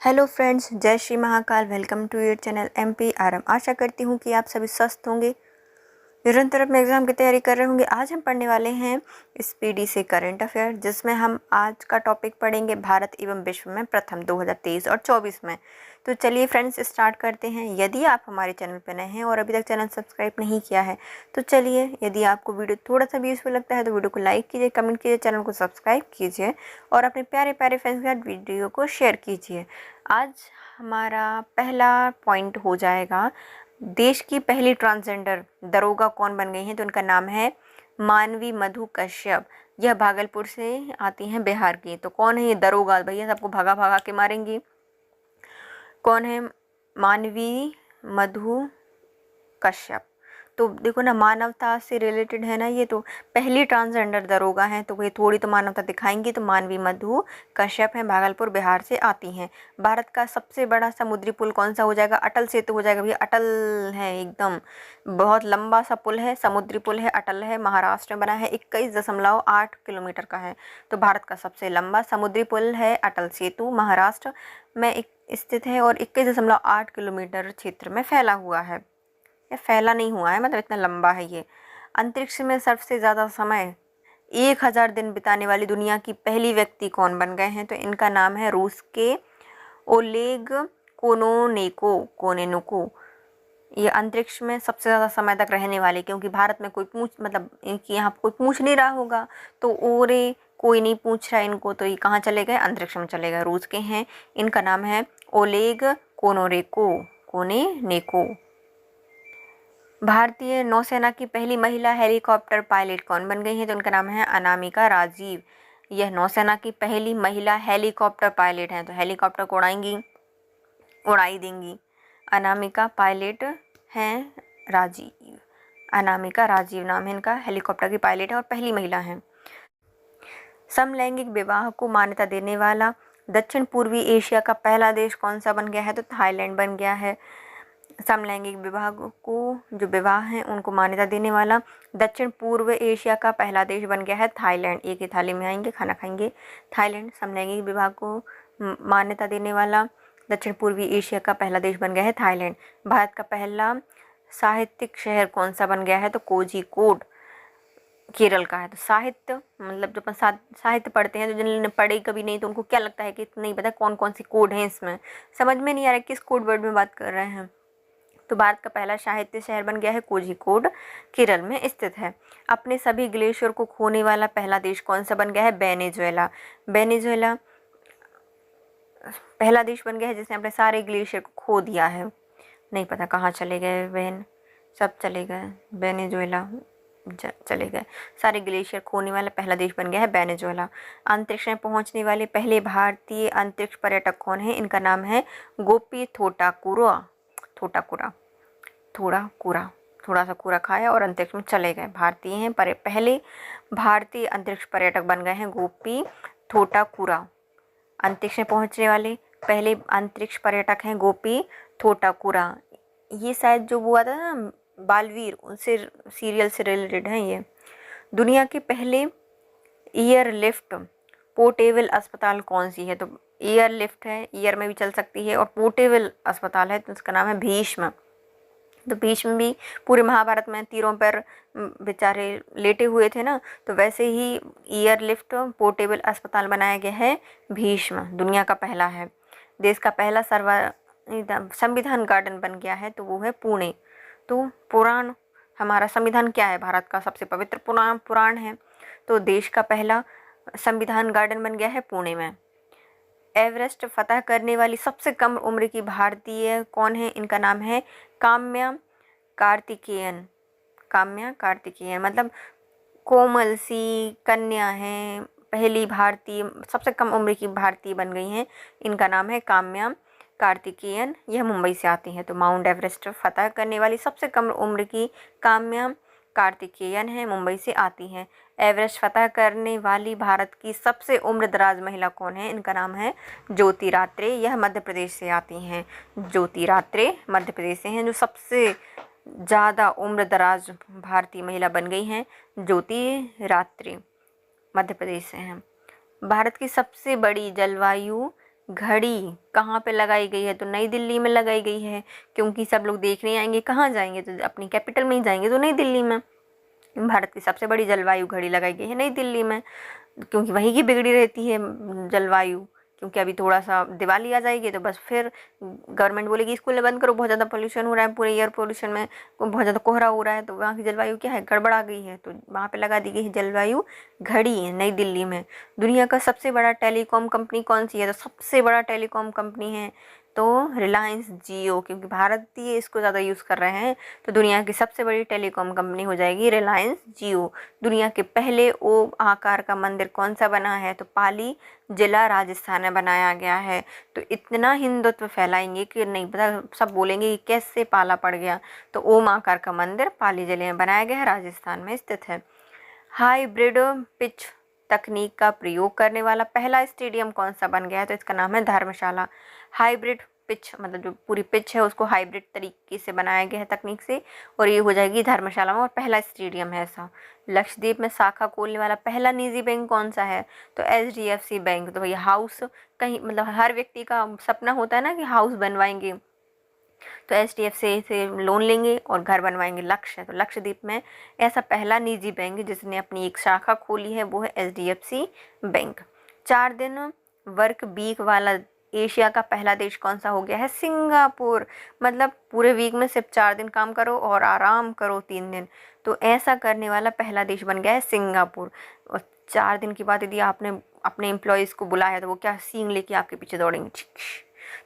Hello friends, जय Shri Mahakal. Welcome to your channel MPRM। आशा करती हूँ कि आप सभी स्वस्थ होंगे, निरंतर अपने एग्ज़ाम की तैयारी कर रहे होंगे। आज हम पढ़ने वाले हैं स्पीडी से करंट अफेयर, जिसमें हम आज का टॉपिक पढ़ेंगे भारत एवं विश्व में प्रथम 2023 और 24 में। तो चलिए फ्रेंड्स, स्टार्ट करते हैं। यदि आप हमारे चैनल पर नए हैं और अभी तक चैनल सब्सक्राइब नहीं किया है तो चलिए, यदि आपको वीडियो थोड़ा सा भी यूज़फुल लगता है तो वीडियो को लाइक कीजिए, कमेंट कीजिए, चैनल को सब्सक्राइब कीजिए और अपने प्यारे प्यारे फ्रेंड्स के साथ वीडियो को शेयर कीजिए। आज हमारा पहला पॉइंट हो जाएगा, देश की पहली ट्रांसजेंडर दरोगा कौन बन गई हैं। तो उनका नाम है मानवी मधु कश्यप। यह भागलपुर से आती हैं, बिहार की। तो कौन है ये दरोगा? भैया सबको भगा भगा के मारेंगी। कौन है? मानवी मधु कश्यप। तो देखो ना, मानवता से रिलेटेड है ना ये। तो पहली ट्रांसजेंडर दरोगा हैं, तो ये थोड़ी तो मानवता दिखाएंगी। तो मानवी मधु कश्यप हैं, भागलपुर बिहार से आती हैं। भारत का सबसे बड़ा समुद्री पुल कौन सा हो जाएगा? अटल सेतु हो जाएगा भैया। अटल है एकदम, बहुत लंबा सा पुल है, समुद्री पुल है, अटल है, महाराष्ट्र में बना है, 21.8 किलोमीटर का है। तो भारत का सबसे लंबा समुद्री पुल है अटल सेतु, महाराष्ट्र में स्थित है और 21.8 किलोमीटर क्षेत्र में फैला हुआ है। ये फैला नहीं हुआ है, मतलब इतना लंबा है ये। अंतरिक्ष में सबसे ज़्यादा समय 1000 दिन बिताने वाली दुनिया की पहली व्यक्ति कौन बन गए हैं? तो इनका नाम है रूस के ओलेग कोनेनुको। ये अंतरिक्ष में सबसे ज़्यादा समय तक रहने वाले, क्योंकि भारत में कोई मतलब इनकी यहाँ कोई पूछ नहीं रहा होगा, तो ओरे कोई नहीं पूछ रहा इनको, तो ये कहाँ चले गए? अंतरिक्ष में चले गए। रूस के हैं। इनका नाम है ओलेग कोनेनेको। भारतीय नौसेना की पहली महिला हेलीकॉप्टर पायलट कौन बन गई है? तो उनका नाम है अनामिका राजीव। यह नौसेना की पहली महिला हेलीकॉप्टर पायलट हैं। तो हेलीकॉप्टर को उड़ाई देंगी। अनामिका पायलट हैं राजीव। अनामिका राजीव नाम है इनका, हेलीकॉप्टर की पायलट है और पहली महिला हैं। समलैंगिक विवाह को मान्यता देने वाला दक्षिण पूर्वी एशिया का पहला देश कौन सा बन गया है? तो थाईलैंड बन गया है। समलैंगिक विवाह को, जो विवाह हैं उनको मान्यता देने वाला दक्षिण पूर्व एशिया का पहला देश बन गया है थाईलैंड। एक ही थाली में आएंगे, खाना खाएंगे। थाईलैंड समलैंगिक विवाह को मान्यता देने वाला दक्षिण पूर्वी एशिया का पहला देश बन गया है थाईलैंड। भारत का पहला साहित्यिक शहर कौन सा बन गया है? तो कोझिकोड केरल का है। तो साहित्य मतलब जो अपन साहित्य पढ़ते हैं, तो जिन्होंने पढ़े कभी नहीं तो उनको क्या लगता है कि नहीं पता कौन कौन सी कोड हैं इसमें, समझ में नहीं आ रहा किस कोड वर्ड में बात कर रहे हैं। तो भारत का पहला साहित्य शहर बन गया है कोझिकोड, केरल में स्थित है। अपने सभी ग्लेशियर को खोने वाला पहला देश कौन सा बन गया है? वेनेजुएला। वेनेजुएला पहला देश बन गया है जिसने अपने सारे ग्लेशियर को खो दिया है। नहीं पता कहाँ चले गए, सब चले गए। वेनेजुएला चले गए। सारे ग्लेशियर खोने वाला पहला देश बन गया है वेनेजुएला। अंतरिक्ष में पहुंचने वाले पहले भारतीय अंतरिक्ष पर्यटक कौन है? इनका नाम है गोपी थोड़ा सा कूड़ा खाया और अंतरिक्ष में चले गए। भारतीय हैं, पहले भारतीय अंतरिक्ष पर्यटक बन गए हैं गोपी थोटाकुरा। अंतरिक्ष में पहुंचने वाले पहले अंतरिक्ष पर्यटक हैं गोपी थोटाकुरा। ये शायद जो हुआ था ना बालवीर, उनसे सीरियल से रिलेटेड हैं ये। दुनिया के पहले एयरलिफ्ट पोर्टेबल अस्पताल कौन सी है? तो एयरलिफ्ट है, एयर में भी चल सकती है, और पोर्टेबल अस्पताल है तो उसका नाम है भीष्म। तो भीष्म भी पूरे महाभारत में तीरों पर बेचारे लेटे हुए थे ना, तो वैसे ही एयरलिफ्ट पोर्टेबल अस्पताल बनाया गया है भीष्म, दुनिया का पहला है। देश का पहला संविधान गार्डन बन गया है, तो वो है पुणे। तो पुराण, हमारा संविधान क्या है? भारत का सबसे पवित्र पुराण है। तो देश का पहला संविधान गार्डन बन गया है पुणे में। एवरेस्ट फतह करने वाली सबसे कम उम्र की भारतीय कौन है? इनका नाम है काम्या कार्तिकेयन। काम्या कार्तिकेयन मतलब कोमल सी कन्या है, पहली भारतीय सबसे कम उम्र की भारतीय बन गई हैं। इनका नाम है काम्या कार्तिकेयन। यह मुंबई से आती हैं। तो माउंट एवरेस्ट फतह करने वाली सबसे कम उम्र की काम्या कार्तिकेयन है, मुंबई से आती हैं। एवरेस्ट फतह करने वाली भारत की सबसे उम्रदराज महिला कौन है? इनका नाम है ज्योति रात्रे। यह मध्य प्रदेश से आती हैं। ज्योति रात्रे मध्य प्रदेश से हैं, जो सबसे ज़्यादा उम्रदराज भारतीय महिला बन गई हैं। ज्योति रात्रे मध्य प्रदेश से हैं। भारत की सबसे बड़ी जलवायु घड़ी कहाँ पे लगाई गई है? तो नई दिल्ली में लगाई गई है, क्योंकि सब लोग देखने आएंगे। कहाँ जाएंगे? तो अपनी कैपिटल में ही जाएंगे, तो नई दिल्ली में। भारत की सबसे बड़ी जलवायु घड़ी लगाई गई है नई दिल्ली में, क्योंकि वहीं की बिगड़ी रहती है जलवायु। क्योंकि अभी थोड़ा सा दिवाली आ जाएगी तो बस फिर गवर्नमेंट बोलेगी स्कूलें बंद करो, बहुत ज़्यादा पोल्यूशन हो रहा है, पूरे एयर पोल्यूशन में बहुत ज़्यादा कोहरा हो रहा है, तो वहाँ की जलवायु क्या है, गड़बड़ा गई है, तो वहाँ पे लगा दी गई है जलवायु घड़ी है नई दिल्ली में। दुनिया का सबसे बड़ा टेलीकॉम कंपनी कौन सी है? तो सबसे बड़ा टेलीकॉम कंपनी है तो रिलायंस जियो, क्योंकि भारतीय इसको ज़्यादा यूज़ कर रहे हैं, तो दुनिया की सबसे बड़ी टेलीकॉम कंपनी हो जाएगी रिलायंस जियो। दुनिया के पहले ओ आकार का मंदिर कौन सा बना है? तो पाली जिला राजस्थान में बनाया गया है। तो इतना हिंदुत्व फैलाएंगे कि नहीं पता, सब बोलेंगे कि कैसे पाला पड़ गया। तो ओम आकार का मंदिर पाली जिले में बनाया गया है, राजस्थान में स्थित है। हाइब्रिड पिच तकनीक का प्रयोग करने वाला पहला स्टेडियम कौन सा बन गया है? तो इसका नाम है धर्मशाला। हाइब्रिड पिच मतलब जो पूरी पिच है उसको हाइब्रिड तरीके से बनाया गया है तकनीक से, और ये हो जाएगी धर्मशाला में, और पहला स्टेडियम है ऐसा। लक्षद्वीप में शाखा खोलने वाला पहला निजी बैंक कौन सा है? तो HDFC बैंक। तो भैया हाउस, कहीं मतलब हर व्यक्ति का सपना होता है ना कि हाउस बनवाएंगे, तो HDFC से लोन लेंगे और घर बनवाएंगे। लक्ष्य है, तो लक्षद्वीप में ऐसा पहला निजी बैंक जिसने अपनी एक शाखा खोली है वो है HDFC बैंक। 4 दिन वर्क वीक वाला एशिया का पहला देश कौन सा हो गया है? सिंगापुर। मतलब पूरे वीक में सिर्फ 4 दिन काम करो और आराम करो 3 दिन, तो ऐसा करने वाला पहला देश बन गया है सिंगापुर। और 4 दिन के बाद यदि आपने अपने एम्प्लॉयज़ को बुलाया है तो वो क्या सींग लेके आपके पीछे दौड़ेंगे।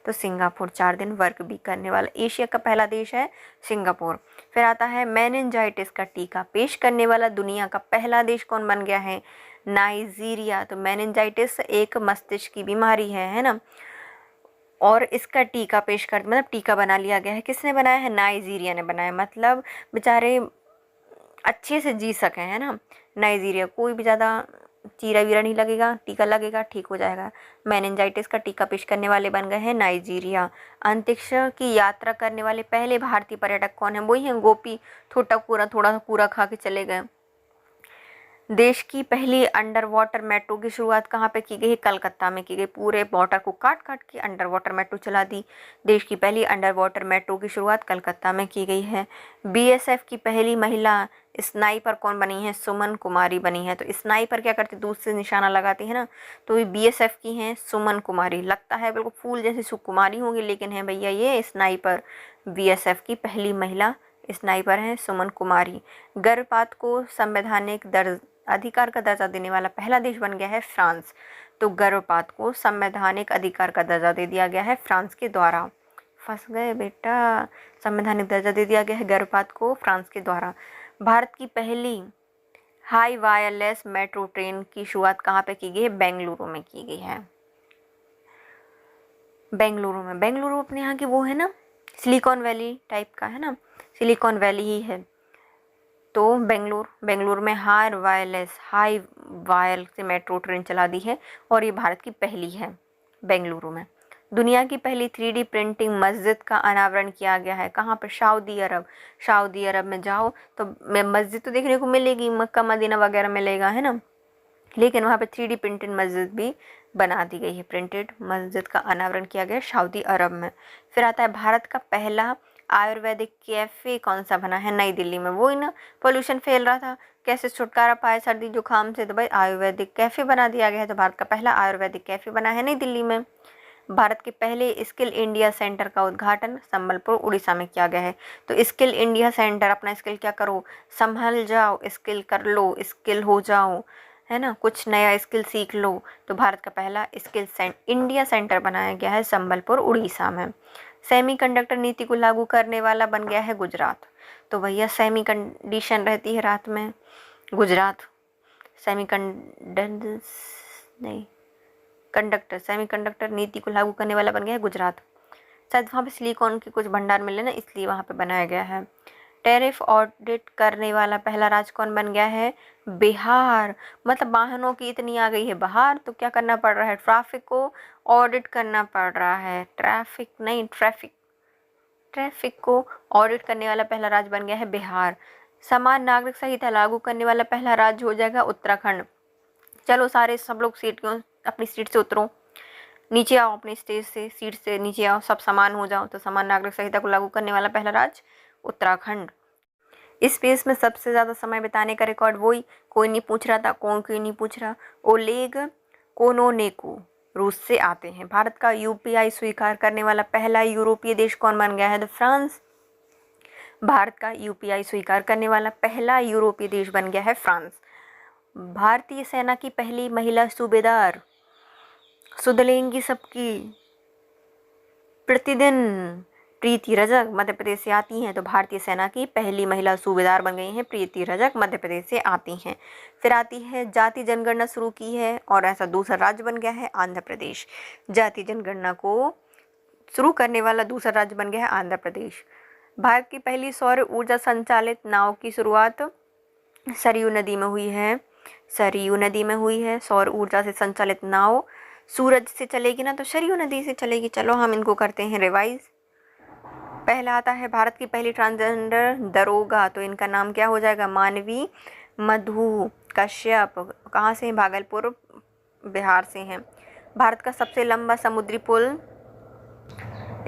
तो सिंगापुर 4 दिन वर्क भी करने वाला एशिया का पहला देश है सिंगापुर। फिर आता है मेनिनजाइटिस का टीका पेश करने वाला दुनिया का पहला देश कौन बन गया है? नाइजीरिया। तो मेनिनजाइटिस एक मस्तिष्क की बीमारी है ना, और इसका टीका पेश कर मतलब टीका बना लिया गया है। किसने बनाया है? नाइजीरिया ने बनाया। मतलब बेचारे अच्छे से जी सकें, है ना। नाइजीरिया, कोई भी ज़्यादा चीरा वीरा नहीं लगेगा, टीका लगेगा ठीक हो जाएगा। मेनिनजाइटिस का टीका पेश करने वाले बन गए हैं नाइजीरिया। अंतरिक्ष की यात्रा करने वाले पहले भारतीय पर्यटक कौन है? वही हैं गोपी, थोड़ा सा पूरा खा के चले गए। देश की पहली अंडर वाटर मेट्रो की शुरुआत कहाँ पे की गई है? कलकत्ता में की गई। पूरे वाटर को काट काट के अंडर वाटर मेट्रो चला दी। देश की पहली अंडर वाटर मेट्रो की शुरुआत कलकत्ता में की गई है। BSF की पहली महिला स्नाइपर कौन बनी है? सुमन कुमारी बनी है। तो स्नाइपर क्या करते? दूर से निशाना लगाती है ना, तो ये BSF की हैं सुमन कुमारी। लगता है बिल्कुल फूल जैसी सुकुमारी होंगी, लेकिन है भैया ये स्नाइपर। BSF की पहली महिला स्नाइपर हैं सुमन कुमारी। गर्भपात को संवैधानिक अधिकार का दर्जा देने वाला पहला देश बन गया है फ्रांस। तो गर्भपात को संवैधानिक अधिकार का दर्जा दे दिया गया है फ्रांस के द्वारा। फंस गए बेटा, संवैधानिक दर्जा दे दिया गया है गर्भपात को फ्रांस के द्वारा। भारत की पहली हाई वायरलेस मेट्रो ट्रेन की शुरुआत कहाँ पे की गई है? बेंगलुरु में की गई है। बेंगलुरु अपने यहाँ की वो है ना, सिलिकॉन वैली टाइप का है ना, सिलिकॉन वैली ही है। तो बेंगलुरु में हाई वायर से मेट्रो ट्रेन चला दी है, और ये भारत की पहली है बेंगलुरु में। दुनिया की पहली 3D प्रिंटिंग मस्जिद का अनावरण किया गया है। कहाँ पर? सऊदी अरब में जाओ तो मस्जिद तो देखने को मिलेगी, मक्का मदीना वगैरह मिलेगा, है ना, लेकिन वहाँ पे 3D प्रिंटेड मस्जिद भी बना दी गई है। प्रिंटेड मस्जिद का अनावरण किया गया सऊदी अरब में। फिर आता है भारत का पहला आयुर्वेदिक कैफ़े कौन सा बना है? नई दिल्ली में। वो ही ना, पोल्यूशन फैल रहा था, कैसे छुटकारा पाए सर्दी जुकाम से, तो भाई आयुर्वेदिक कैफ़े बना दिया गया है। तो भारत का पहला आयुर्वेदिक कैफ़े बना है नई दिल्ली में। भारत के पहले स्किल इंडिया सेंटर का उद्घाटन संबलपुर उड़ीसा में किया गया है। तो स्किल इंडिया सेंटर, अपना स्किल क्या करो, संभल जाओ, स्किल कर लो, स्किल हो जाओ, है ना, कुछ नया स्किल सीख लो। तो भारत का पहला इंडिया सेंटर बनाया गया है संबलपुर उड़ीसा में। सेमीकंडक्टर नीति को लागू करने वाला बन गया है गुजरात। तो भैया सेमी कंडीशन रहती है रात में, गुजरात सेमीकंडक्टर नीति को लागू करने वाला बन गया है गुजरात। शायद वहाँ पे सिलिकॉन के कुछ भंडार मिले ना, इसलिए वहाँ पे बनाया गया है। टैरिफ ऑडिट करने वाला पहला राज्य कौन बन गया है? बिहार। मतलब वाहनों की इतनी आ गई है बाहर, तो क्या करना पड़ रहा है? ट्रैफिक को ऑडिट करना पड़ रहा है। ट्रैफिक को ऑडिट करने वाला पहला राज्य बन गया है बिहार। समान नागरिक संहिता लागू करने वाला पहला राज्य हो जाएगा उत्तराखंड। चलो सारे सब लोग अपनी सीट से उतरो। नीचे आओ अपने स्टेज से, सीट से नीचे आओ, सब समान हो जाओ। तो समान नागरिक संहिता को लागू करने वाला पहला राज्य उत्तराखंड। स्पेस में सबसे ज़्यादा समय बिताने का रिकॉर्ड वही, कोई नहीं पूछ रहा था, कोई नहीं पूछ रहा, ओलेग कोनोनेको रूस से आते हैं। भारत का यूपीआई स्वीकार करने वाला पहला यूरोपीय देश कौन बन गया है? तो फ्रांस। भारत का यूपीआई स्वीकार करने वाला पहला यूरोपीय देश बन गया है फ्रांस। भारतीय सेना की पहली महिला सूबेदार, शुद्धलेंगी सबकी प्रतिदिन, प्रीति रजक मध्य प्रदेश से आती हैं। तो भारतीय सेना की पहली महिला सूबेदार बन गई हैं प्रीति रजक, मध्य प्रदेश से आती हैं। फिर आती है जाति जनगणना शुरू की है और ऐसा दूसरा राज्य बन गया है आंध्र प्रदेश। जाति जनगणना को शुरू करने वाला दूसरा राज्य बन गया है आंध्र प्रदेश। भारत की पहली सौर ऊर्जा संचालित नाव की शुरुआत सरयू नदी में हुई है। सरयू नदी में हुई है सौर ऊर्जा से संचालित नाव। सूरज से चलेगी ना तो सरयू नदी से चलेगी। चलो हम इनको करते हैं रिवाइज। पहला आता है भारत की पहली ट्रांसजेंडर दरोगा, तो इनका नाम क्या हो जाएगा? मानवी मधु कश्यप। कहाँ से हैं? भागलपुर बिहार से हैं। भारत का सबसे लंबा समुद्री पुल,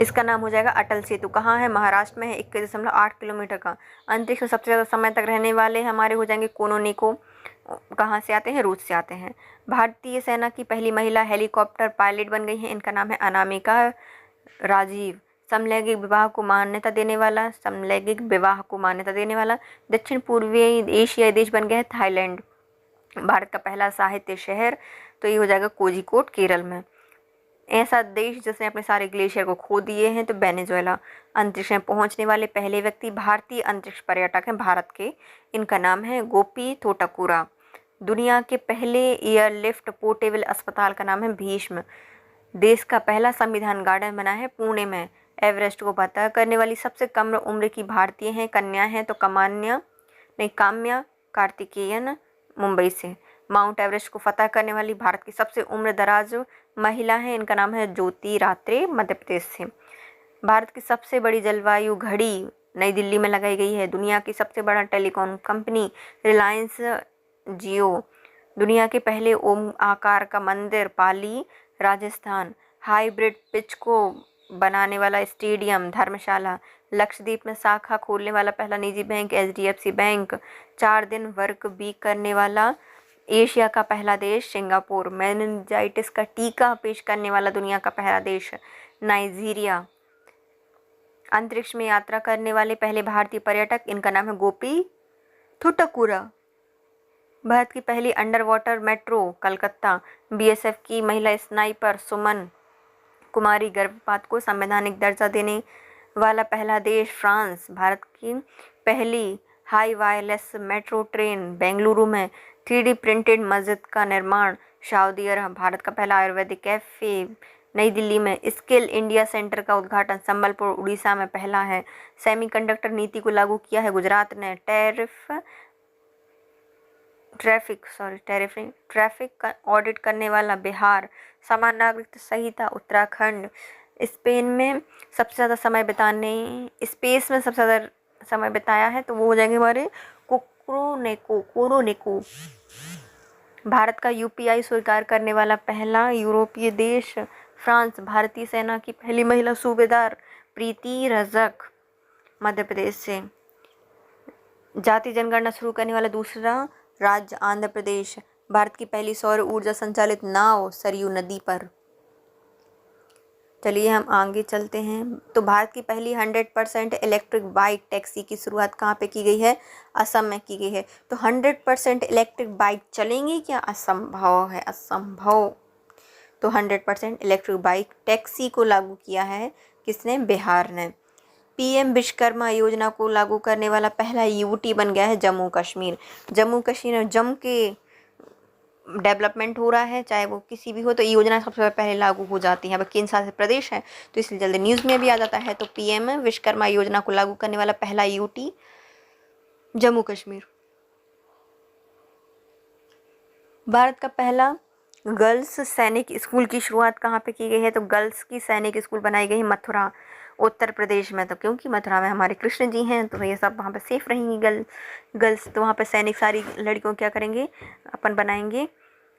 इसका नाम हो जाएगा अटल सेतु। कहाँ है? महाराष्ट्र में है, 21.8 किलोमीटर का। अंतरिक्ष में सबसे ज़्यादा समय तक रहने वाले हमारे हो जाएंगे कोनोनेको। कहाँ से आते हैं? रूस से आते हैं। भारतीय सेना की पहली महिला हेलीकॉप्टर पायलट बन गई हैं, इनका नाम है अनामिका राजीव। समलैंगिक विवाह को मान्यता देने वाला, समलैंगिक विवाह को मान्यता देने वाला दक्षिण पूर्वी एशियाई देश बन गया है थाईलैंड। भारत का पहला साहित्य शहर, तो ये हो जाएगा कोझिकोड केरल में। ऐसा देश जिसने अपने सारे ग्लेशियर को खो दिए हैं, तो वेनेजुएला। अंतरिक्ष में पहुंचने वाले पहले व्यक्ति भारतीय अंतरिक्ष पर्यटक हैं भारत के, इनका नाम है गोपी थोटाकुरा। दुनिया के पहले एयरलिफ्ट पोर्टेबल अस्पताल का नाम है भीष्म। देश का पहला संविधान गार्डन बना है पुणे में। एवरेस्ट को फतह करने वाली सबसे कम उम्र की भारतीय हैं, कन्या हैं, तो काम्या कार्तिकेयन मुंबई से। माउंट एवरेस्ट को फतह करने वाली भारत की सबसे उम्र दराज महिला है, इनका नाम है ज्योति रात्रे, मध्य प्रदेश से। भारत की सबसे बड़ी जलवायु घड़ी नई दिल्ली में लगाई गई है। दुनिया की सबसे बड़ा टेलीकॉम कंपनी रिलायंस जियो। दुनिया के पहले ओम आकार का मंदिर पाली, राजस्थान। हाइब्रिड पिच को बनाने वाला स्टेडियम धर्मशाला। लक्षद्वीप में शाखा खोलने वाला पहला निजी बैंक HDFC बैंक। 4 दिन वर्क वीक करने वाला एशिया का पहला देश सिंगापुर। मेनिंजाइटिस का टीका पेश करने वाला दुनिया का पहला देश नाइजीरिया। अंतरिक्ष में यात्रा करने वाले पहले भारतीय पर्यटक, इनका नाम है गोपी थोटाकुरा। भारत की पहली under water metro Calcutta. BSF की महिला स्नाइपर सुमन कुमारी। गर्भपात को संवैधानिक दर्जा देने वाला पहला देश फ्रांस। भारत की पहली high wireless metro train Bengaluru में। 3D प्रिंटेड मस्जिद का निर्माण सऊदी अरब। भारत का पहला आयुर्वेदिक कैफे नई दिल्ली में। स्किल इंडिया सेंटर का उद्घाटन संबलपुर उड़ीसा में पहला है। सेमीकंडक्टर नीति को लागू किया है गुजरात ने। ट्रैफिक का ऑडिट करने वाला बिहार। समान नागरिक संहिता उत्तराखंड। स्पेस में सबसे ज़्यादा समय बिताया है, तो वो हो जाएंगे हमारे कोरोनेको। भारत का UPI स्वीकार करने वाला पहला यूरोपीय देश फ्रांस। भारतीय सेना की पहली महिला सूबेदार प्रीति रजक, मध्य प्रदेश से। जाति जनगणना शुरू करने वाला दूसरा राज्य आंध्र प्रदेश। भारत की पहली सौर ऊर्जा संचालित नाव सरयू नदी पर। चलिए हम आगे चलते हैं। तो भारत की पहली 100% इलेक्ट्रिक बाइक टैक्सी की शुरुआत कहाँ पे की गई है? असम में की गई है। तो 100% इलेक्ट्रिक बाइक चलेंगी क्या? असंभव है, असंभव। तो 100% इलेक्ट्रिक बाइक टैक्सी को लागू किया है किसने? बिहार ने। PM विश्वकर्मा योजना को लागू करने वाला पहला UT बन गया है जम्मू कश्मीर। जम्मू कश्मीर में जम के डेवलपमेंट हो रहा है, चाहे वो किसी भी हो, तो योजना सबसे पहले लागू हो जाती है। अब केंद्र शासित प्रदेश है तो इसलिए जल्दी न्यूज़ में भी आ जाता है। तो PM विश्वकर्मा योजना को लागू करने वाला पहला UT जम्मू कश्मीर। भारत का पहला गर्ल्स सैनिक स्कूल की शुरुआत कहाँ पे की गई है? तो गर्ल्स की सैनिक स्कूल बनाई गई है मथुरा, उत्तर प्रदेश में। तो क्योंकि मथुरा में हमारे कृष्ण जी हैं, तो ये सब वहाँ पे सेफ रहेंगी गर्ल्स। तो वहाँ पे सैनिक सारी लड़कियों क्या करेंगे? अपन बनाएंगे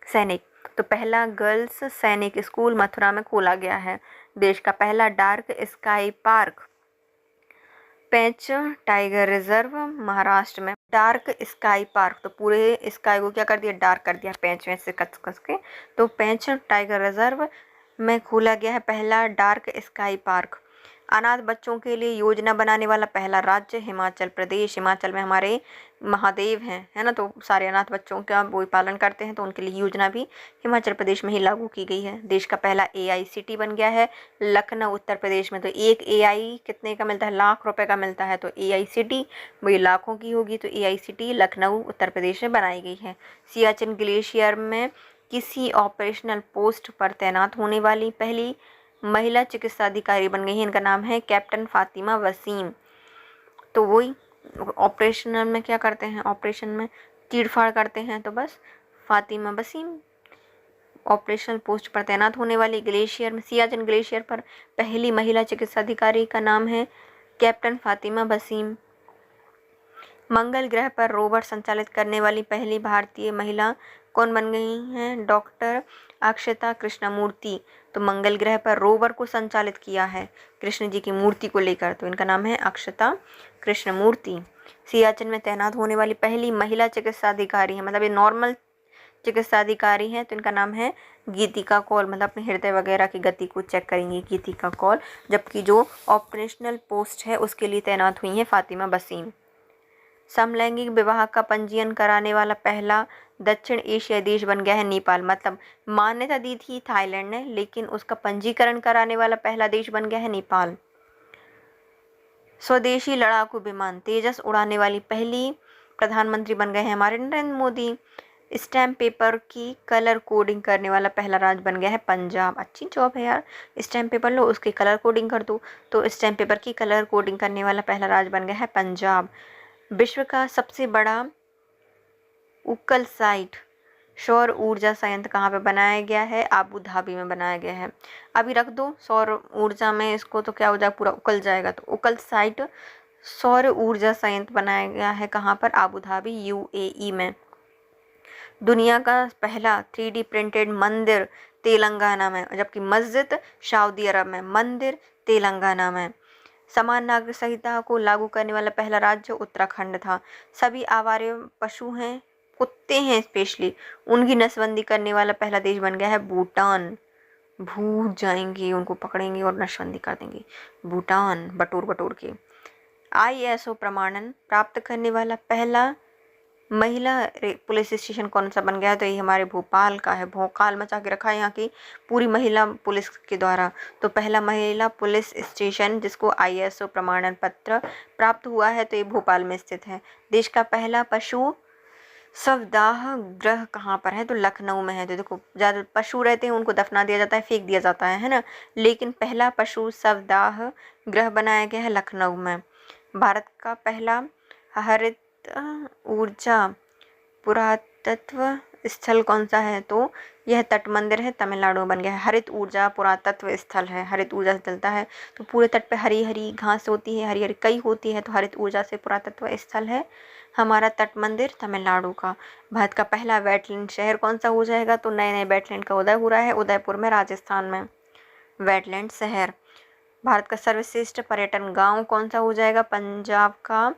सैनिक, तो पहला गर्ल्स सैनिक स्कूल मथुरा में खोला गया है। देश का पहला डार्क स्काई पार्क पेंच टाइगर रिजर्व महाराष्ट्र में। डार्क स्काई पार्क, तो पूरे स्काई को क्या कर दिया, डार्क कर दिया पेंच में से कस कस के। तो पेंच टाइगर रिजर्व में खोला गया है पहला डार्क स्काई पार्क। अनाथ बच्चों के लिए योजना बनाने वाला पहला राज्य हिमाचल प्रदेश। हिमाचल में हमारे महादेव हैं, है ना, तो सारे अनाथ बच्चों का वो पालन करते हैं, तो उनके लिए योजना भी हिमाचल प्रदेश में ही लागू की गई है। देश का पहला AI सिटी बन गया है लखनऊ उत्तर प्रदेश में। तो एक AI कितने का मिलता है, लाख रुपए का मिलता है। तो AI सिटी वही लाखों की होगी, तो AI सिटी लखनऊ उत्तर प्रदेश में बनाई गई है। सियाचिन ग्लेशियर में किसी ऑपरेशनल पोस्ट पर तैनात होने वाली पहली महिला चिकित्सा अधिकारी बन गई है। इनका नाम है कैप्टन फातिमा वसीम। तो वही ऑपरेशनल में क्या करते हैं, ऑपरेशन में चीड़-फाड़ करते हैं, तो बस फातिमा वसीम ऑपरेशनल पोस्ट पर तैनात होने वाली। ग्लेशियर में सियाचिन ग्लेशियर पर पहली महिला चिकित्सा अधिकारी का नाम है कैप्टन फातिमा वसीम। मंगल ग्रह पर रोवर संचालित करने वाली पहली भारतीय महिला कौन बन गई हैं, डॉक्टर अक्षता कृष्णमूर्ति। तो मंगल ग्रह पर रोवर को संचालित किया है कृष्ण जी की मूर्ति को लेकर, तो इनका नाम है अक्षता कृष्णमूर्ति। सियाचिन में तैनात होने वाली पहली महिला चिकित्सा अधिकारी है, मतलब ये नॉर्मल चिकित्सा अधिकारी हैं, तो इनका नाम है गीतिका कौल, मतलब अपने हृदय वगैरह की गति को चेक करेंगी गीतिका कौल। जबकि जो ऑपरेशनल पोस्ट है उसके लिए तैनात हुई है फातिमा वसीम। समलैंगिक विवाह का पंजीयन कराने वाला पहला दक्षिण एशियाई देश बन गया है नेपाल। मतलब मान्यता दी थी थाईलैंड ने, लेकिन उसका पंजीकरण कराने वाला पहला देश बन गया है नेपाल। स्वदेशी लड़ाकू विमान तेजस उड़ाने वाली पहली प्रधानमंत्री बन गए हैं हमारे नरेंद्र मोदी। स्टैम्प पेपर की कलर कोडिंग करने वाला पहला राज्य बन गया है पंजाब। अच्छी जॉब है यार, स्टैम्प पेपर लो उसकी कलर कोडिंग कर दो। तो स्टैम्प पेपर की कलर कोडिंग करने वाला पहला राज्य बन गया है पंजाब। विश्व का सबसे बड़ा उक्कल साइट सौर ऊर्जा संयंत्र कहाँ पे बनाया गया है, आबू धाबी में बनाया गया है। अभी रख दो सौर ऊर्जा में इसको, तो क्या हो जाएगा, पूरा उकल जाएगा। तो उकल साइट सौर ऊर्जा संयंत्र बनाया गया है कहाँ पर, आबू धाबी UAE में। दुनिया का पहला 3D प्रिंटेड मंदिर तेलंगाना में, जबकि मस्जिद सऊदी अरब में, मंदिर तेलंगाना में। समान नागरिक संहिता को लागू करने वाला पहला राज्य उत्तराखंड था। सभी आवारे पशु हैं, कुत्ते हैं स्पेशली, उनकी नसबंदी करने वाला पहला देश बन गया है भूटान। भूत जाएंगे, उनको पकड़ेंगे और नसबंदी कर देंगे, भूटान बटोर बटोर के। ISO प्रमाणन प्राप्त करने वाला पहला महिला पुलिस स्टेशन कौन सा बन गया है, तो ये हमारे भोपाल का है। भौकाल मचा के रखा है यहाँ की पूरी महिला पुलिस के द्वारा। तो पहला महिला पुलिस स्टेशन जिसको ISO प्रमाणन पत्र प्राप्त हुआ है, तो ये भोपाल में स्थित है। देश का पहला पशु शवदाह गृह कहाँ पर है, तो लखनऊ में है। तो देखो ज़्यादा पशु रहते हैं उनको दफना दिया जाता है, फेंक दिया जाता है ना, लेकिन पहला पशु शवदाह गृह बनाया गया है लखनऊ में। भारत का पहला हरित ऊर्जा पुरातत्व स्थल कौन सा है, तो यह तट मंदिर है, तमिलनाडु में बन गया है। हरित ऊर्जा पुरातत्व स्थल है, हरित ऊर्जा से चलता है, तो पूरे तट पे हरी हरी घास होती है, हरी हरी कई होती है, तो हरित ऊर्जा से पुरातत्व स्थल है हमारा तट मंदिर तमिलनाडु का। भारत का पहला वेटलैंड शहर कौन सा हो जाएगा, तो नए नए वेटलैंड का उदय हो रहा है उदयपुर में, राजस्थान में वेटलैंड शहर। भारत का सर्वश्रेष्ठ पर्यटन गाँव कौन सा हो जाएगा, पंजाब का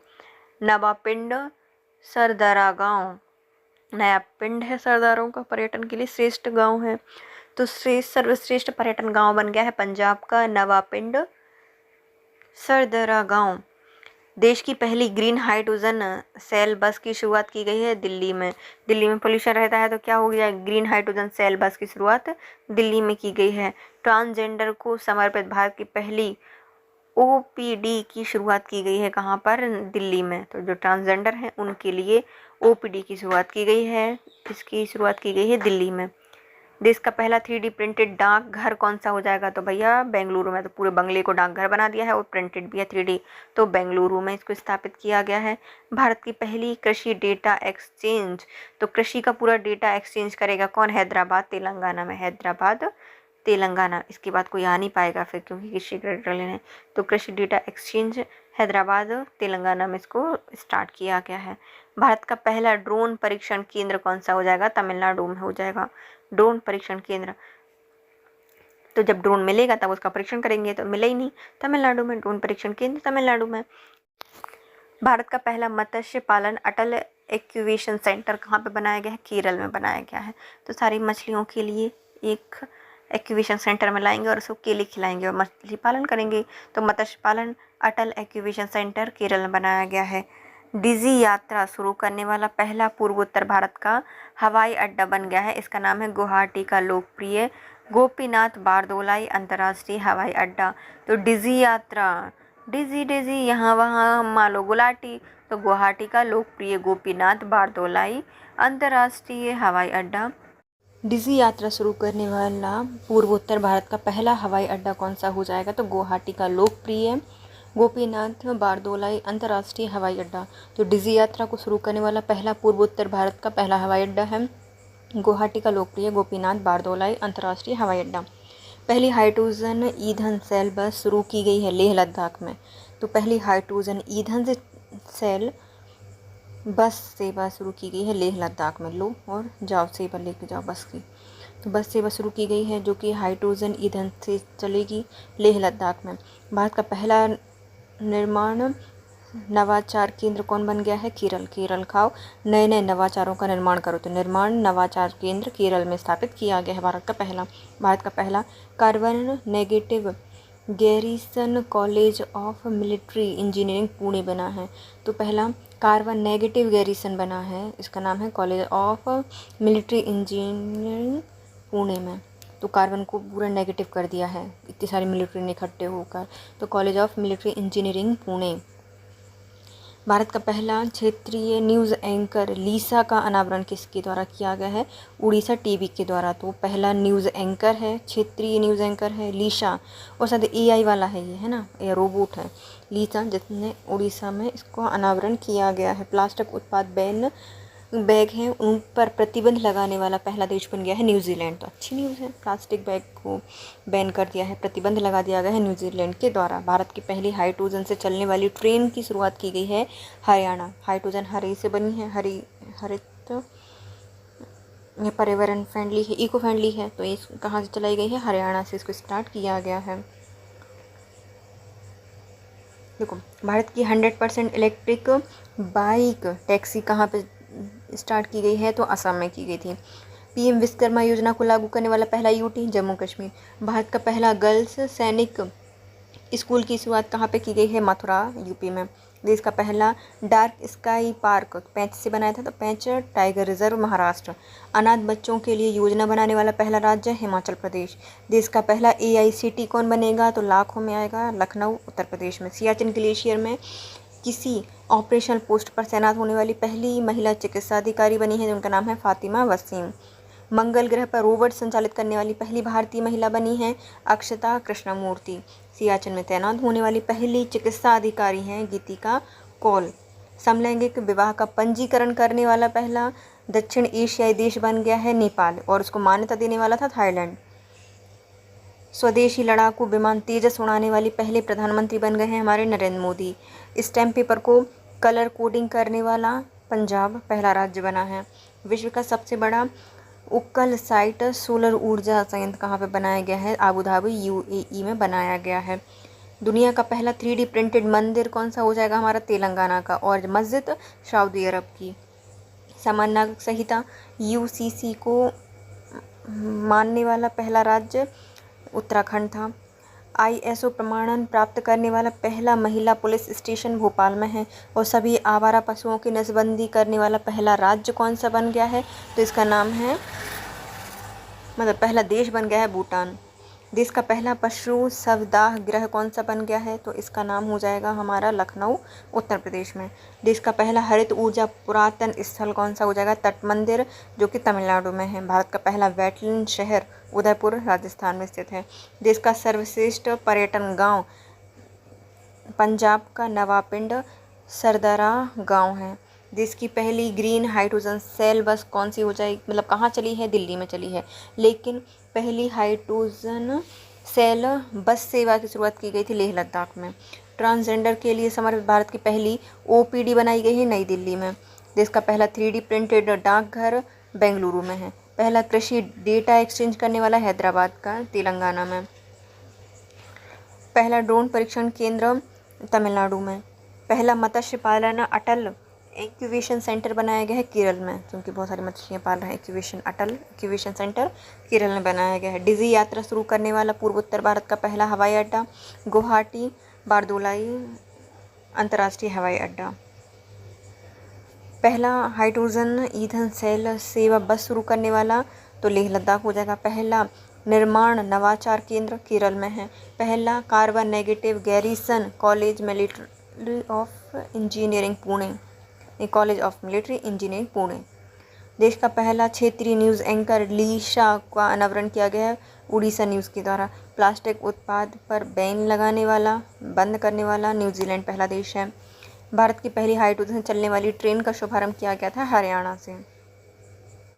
नवापिंड सरदारा गांव। नया पिंड है सरदारों का, पर्यटन के लिए श्रेष्ठ गांव है, तो सर्वश्रेष्ठ पर्यटन गांव बन गया है पंजाब का नवापिंड सरदारा गांव। देश की पहली ग्रीन हाइड्रोजन सेल बस की शुरुआत की गई है दिल्ली में। दिल्ली में पोल्यूशन रहता है, तो क्या हो गया, ग्रीन हाइड्रोजन सेल बस की शुरुआत दिल्ली में की गई है। ट्रांसजेंडर को समर्पित भारत की पहली OPD की शुरुआत की गई है कहाँ पर, दिल्ली में। तो जो ट्रांसजेंडर हैं उनके लिए OPD की शुरुआत की गई है, इसकी शुरुआत की गई है दिल्ली में। देश का पहला 3D प्रिंटेड डाक घर कौन सा हो जाएगा, तो भैया बेंगलुरु में। तो पूरे बंगले को डाकघर बना दिया है और प्रिंटेड भी है 3D, तो बेंगलुरु में इसको स्थापित किया गया है। भारत की पहली कृषि डेटा एक्सचेंज, तो कृषि का पूरा डेटा एक्सचेंज करेगा कौन, हैदराबाद तेलंगाना में, हैदराबाद तेलंगाना, इसके बाद कोई आ नहीं पाएगा फिर, क्योंकि कृषि डेटा लेना है। तो कृषि डेटा एक्सचेंज हैदराबाद तेलंगाना में इसको स्टार्ट किया गया है। भारत का पहला ड्रोन परीक्षण केंद्र कौन सा हो जाएगा? तमिलनाडु में हो जाएगा ड्रोन परीक्षण केंद्र। तो जब ड्रोन मिलेगा तब उसका परीक्षण करेंगे, तो मिला ही नहीं, तमिलनाडु में ड्रोन परीक्षण केंद्र तमिलनाडु में। भारत का पहला मत्स्य पालन अटल एक्यूवेशन सेंटर कहाँ पे बनाया गया है? केरल में बनाया गया है। तो सारी मछलियों के लिए एक एक्यूवेशन सेंटर में लाएंगे और उसको केले खिलाएंगे और मछली पालन करेंगे। तो मत्स्य पालन अटल एक्यूवेशन सेंटर केरल में बनाया गया है। डिजी यात्रा शुरू करने वाला पहला पूर्वोत्तर भारत का हवाई अड्डा बन गया है। इसका नाम है गुवाहाटी का लोकप्रिय गोपीनाथ बारदोलाई अंतर्राष्ट्रीय हवाई अड्डा। तो डिजी यात्रा, डिजी डिजी यहाँ वहाँ मालो गुलाटी, तो गुवाहाटी का लोकप्रिय गोपीनाथ बारदोलाई अंतर्राष्ट्रीय हवाई अड्डा। डिजी यात्रा शुरू करने वाला पूर्वोत्तर भारत का पहला हवाई अड्डा कौन सा हो जाएगा? तो गुवाहाटी का लोकप्रिय गोपीनाथ बारदोलाई अंतर्राष्ट्रीय हवाई अड्डा। तो डिजी यात्रा को शुरू करने वाला पहला पूर्वोत्तर भारत का पहला हवाई अड्डा है गुवाहाटी का लोकप्रिय गोपीनाथ बारदोलाई अंतर्राष्ट्रीय हवाई अड्डा। पहली हाइड्रोजन ईंधन सेल बस शुरू की गई है लेह लद्दाख में। तो पहली हाइड्रोजन ईंधन सेल बस सेवा शुरू की गई है लेह लद्दाख में। लो और जाओ सेवा लेके जाओ बस की। तो बस सेवा शुरू की गई है जो कि हाइड्रोजन ईंधन से चलेगी लेह लद्दाख में। भारत का पहला निर्माण नवाचार केंद्र कौन बन गया है? केरल। केरल खाओ, नए नए नवाचारों का निर्माण करो। तो निर्माण नवाचार केंद्र केरल में स्थापित किया गया है भारत का पहला carbon negative garrison college of military engineering Pune बना है। तो पहला कार्बन नेगेटिव गैरिसन बना है, इसका नाम है college of military engineering Pune में। तो कार्बन को पूरा नेगेटिव कर दिया है इतनी सारी मिलिट्री ने इकट्ठे होकर। तो college of military engineering Pune. Bharat का पहला क्षेत्रीय न्यूज़ एंकर लीसा का अनावरण किसके द्वारा किया गया है? उड़ीसा टीवी के द्वारा। तो पहला न्यूज़ एंकर है, क्षेत्रीय न्यूज़ एंकर है लीसा, और साथ एआई वाला है ये, है ना, ये रोबोट है लीसा, जिसने उड़ीसा में इसको अनावरण किया गया है। प्लास्टिक उत्पाद बैग हैं उन पर प्रतिबंध लगाने वाला पहला देश बन गया है न्यूजीलैंड। तो अच्छी न्यूज़ है, प्लास्टिक बैग को बैन कर दिया है, प्रतिबंध लगा दिया गया है न्यूजीलैंड के द्वारा। भारत की पहली हाइड्रोजन से चलने वाली ट्रेन की शुरुआत की गई है हरियाणा। हाइड्रोजन हरी से बनी है, हरित ये पर्यावरण फ्रेंडली है, इको फ्रेंडली है। तो ये कहाँ से चलाई गई है? हरियाणा से इसको स्टार्ट किया गया है। देखो, भारत की 100% इलेक्ट्रिक बाइक टैक्सी कहाँ पे स्टार्ट की गई है? तो असम में की गई थी। पीएम विश्वकर्मा योजना को लागू करने वाला पहला यूटी जम्मू कश्मीर। भारत का पहला गर्ल्स सैनिक स्कूल की शुरुआत कहाँ पे की गई है? मथुरा यूपी में। देश का पहला डार्क स्काई पार्क पेंच से बनाया था, तो पेंच टाइगर रिजर्व महाराष्ट्र। अनाथ बच्चों के लिए योजना बनाने वाला पहला राज्य हिमाचल प्रदेश। देश का पहला एआईसीटी कौन बनेगा? तो लाखों में आएगा, लखनऊ उत्तर प्रदेश में। सियाचिन ग्लेशियर में किसी ऑपरेशनल पोस्ट पर तैनात होने वाली पहली महिला चिकित्सा अधिकारी बनी है, जिनका नाम है फातिमा वसीम। मंगल ग्रह पर रोबोट संचालित करने वाली पहली भारतीय महिला बनी है अक्षता कृष्णमूर्ति। सियाचिन में तैनात होने वाली पहली चिकित्सा अधिकारी हैं गीतिका कौल। समलैंगिक विवाह का पंजीकरण करने वाला पहला दक्षिण एशियाई देश बन गया है नेपाल, और उसको मान्यता देने वाला था थाईलैंड। स्वदेशी लड़ाकू विमान तेजस उड़ाने वाली पहले प्रधानमंत्री बन गए हैं हमारे नरेंद्र मोदी। स्टैम्प पेपर को कलर कोडिंग करने वाला पंजाब पहला राज्य बना है। विश्व का सबसे बड़ा उक्कल साइट सोलर ऊर्जा संयंत्र कहाँ पे बनाया गया है? आबू धाबी यूएई में बनाया गया है। दुनिया का पहला 3D प्रिंटेड मंदिर कौन सा हो जाएगा? हमारा तेलंगाना का। और मस्जिद सऊदी अरब की। सामान्य नागरिक संहिता यूसीसी को मानने वाला पहला राज्य उत्तराखंड था। आईएसओ प्रमाणन प्राप्त करने वाला पहला महिला पुलिस स्टेशन भोपाल में है। और सभी आवारा पशुओं की नसबंदी करने वाला पहला राज्य कौन सा बन गया है? तो इसका नाम है, मतलब पहला देश बन गया है भूटान। देश का पहला पशु शवदाह गृह कौन सा बन गया है? तो इसका नाम हो जाएगा हमारा लखनऊ उत्तर प्रदेश में। देश का पहला हरित ऊर्जा पुरातन स्थल कौन सा हो जाएगा? तट मंदिर, जो कि तमिलनाडु में है। भारत का पहला वेटलैंड शहर उदयपुर राजस्थान में स्थित है। देश का सर्वश्रेष्ठ पर्यटन गांव पंजाब का नवापिंड सरदारा गांव है। देश की पहली ग्रीन हाइड्रोजन सेल बस कौन सी हो जाएगी, मतलब कहाँ चली है? दिल्ली में चली है। लेकिन पहली हाइड्रोजन सेल बस सेवा की शुरुआत की गई थी लेह लद्दाख में। ट्रांसजेंडर के लिए समर्पित भारत की पहली ओपीडी बनाई गई है नई दिल्ली में। देश का पहला 3D प्रिंटेड डाकघर बेंगलुरु में है। पहला कृषि डेटा एक्सचेंज करने वाला हैदराबाद का तेलंगाना में। पहला ड्रोन परीक्षण केंद्र तमिलनाडु में। पहला मत्स्य पालन अटल इंक्यूबेशन सेंटर बनाया गया है केरल में, क्योंकि बहुत सारी मछलियाँ पाल रहे हैं। अटल इंक्यूबेशन सेंटर केरल में बनाया गया है। डिजी यात्रा शुरू करने वाला पूर्वोत्तर भारत का पहला हवाई अड्डा गुवाहाटी बारदोलाई अंतर्राष्ट्रीय हवाई अड्डा। पहला हाइड्रोजन ईंधन सेल सेवा बस शुरू करने वाला तो लेह लद्दाख हो जाएगा। पहला निर्माण नवाचार केंद्र केरल में है। पहला carbon negative garrison college military of engineering Pune. देश का पहला क्षेत्रीय न्यूज़ एंकर लीशा का अनावरण किया गया है उड़ीसा न्यूज़ के द्वारा। प्लास्टिक उत्पाद पर बैन बंद करने वाला न्यूजीलैंड पहला देश है। भारत की पहली हाइड्रोजन चलने वाली ट्रेन का शुभारंभ किया गया था हरियाणा से।